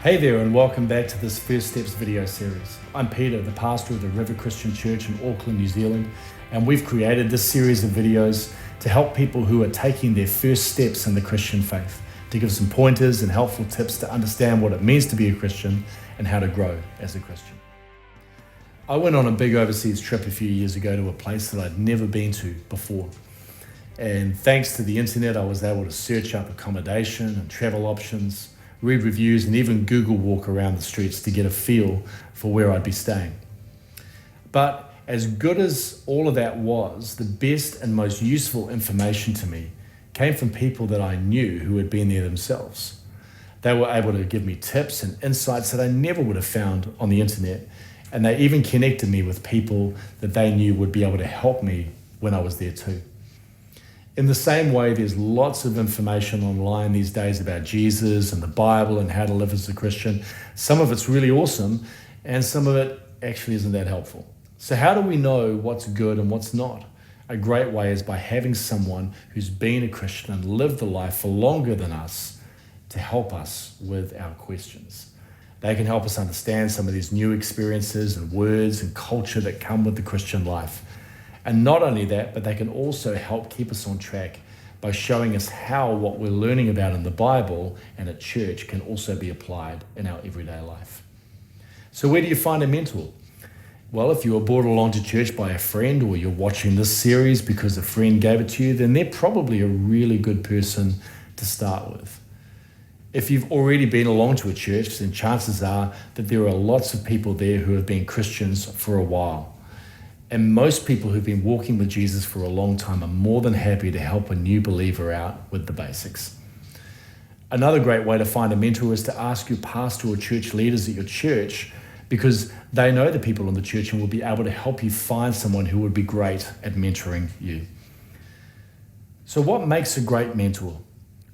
Hey there, and welcome back to this First Steps video series. I'm Peter, the pastor of the River Christian Church in Auckland, New Zealand, and we've created this series of videos to help people who are taking their first steps in the Christian faith, to give some pointers and helpful tips to understand what it means to be a Christian and how to grow as a Christian. I went on a big overseas trip a few years ago to a place that I'd never been to before. And thanks to the internet, I was able to search up accommodation and travel options, read reviews, and even Google walk around the streets to get a feel for where I'd be staying. But as good as all of that was, the best and most useful information to me came from people that I knew who had been there themselves. They were able to give me tips and insights that I never would have found on the internet, and they even connected me with people that they knew would be able to help me when I was there too. In the same way, there's lots of information online these days about Jesus and the Bible and how to live as a Christian. Some of it's really awesome, and some of it actually isn't that helpful. So how do we know what's good and what's not? A great way is by having someone who's been a Christian and lived the life for longer than us to help us with our questions. They can help us understand some of these new experiences and words and culture that come with the Christian life. And not only that, but they can also help keep us on track by showing us how what we're learning about in the Bible and at church can also be applied in our everyday life. So where do you find a mentor? Well, if you were brought along to church by a friend, or you're watching this series because a friend gave it to you, then they're probably a really good person to start with. If you've already been along to a church, then chances are that there are lots of people there who have been Christians for a while. And most people who've been walking with Jesus for a long time are more than happy to help a new believer out with the basics. Another great way to find a mentor is to ask your pastor or church leaders at your church, because they know the people in the church and will be able to help you find someone who would be great at mentoring you. So what makes a great mentor?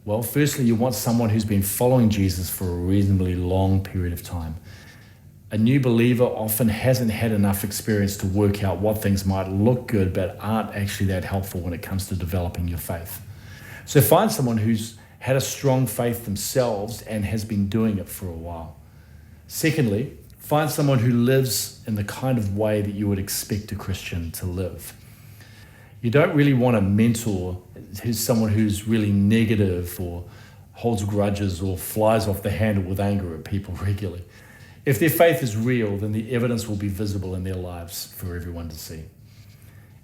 Well, firstly, you want someone who's been following Jesus for a reasonably long period of time. A new believer often hasn't had enough experience to work out what things might look good but aren't actually that helpful when it comes to developing your faith. So find someone who's had a strong faith themselves and has been doing it for a while. Secondly, find someone who lives in the kind of way that you would expect a Christian to live. You don't really want a mentor who's someone who's really negative or holds grudges or flies off the handle with anger at people regularly. If their faith is real, then the evidence will be visible in their lives for everyone to see.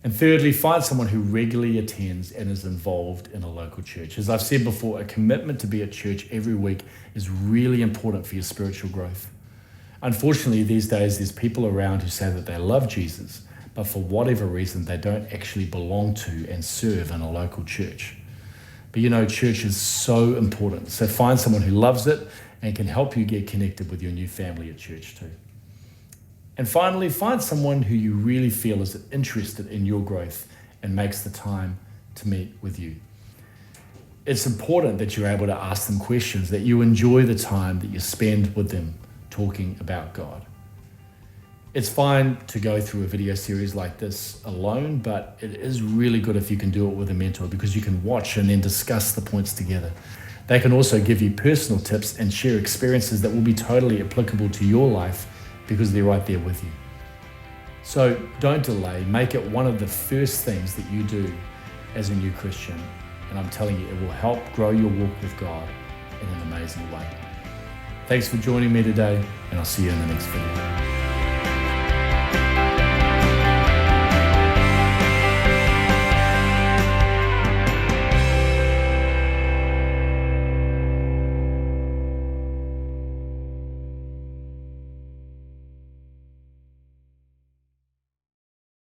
And thirdly, find someone who regularly attends and is involved in a local church. As I've said before, a commitment to be at church every week is really important for your spiritual growth. Unfortunately, these days, there's people around who say that they love Jesus, but for whatever reason, they don't actually belong to and serve in a local church. But you know, church is so important. So find someone who loves it and can help you get connected with your new family at church too. And finally, find someone who you really feel is interested in your growth and makes the time to meet with you. It's important that you're able to ask them questions, that you enjoy the time that you spend with them talking about God. It's fine to go through a video series like this alone, but it is really good if you can do it with a mentor, because you can watch and then discuss the points together. They can also give you personal tips and share experiences that will be totally applicable to your life because they're right there with you. So don't delay. Make it one of the first things that you do as a new Christian. And I'm telling you, it will help grow your walk with God in an amazing way. Thanks for joining me today, and I'll see you in the next video.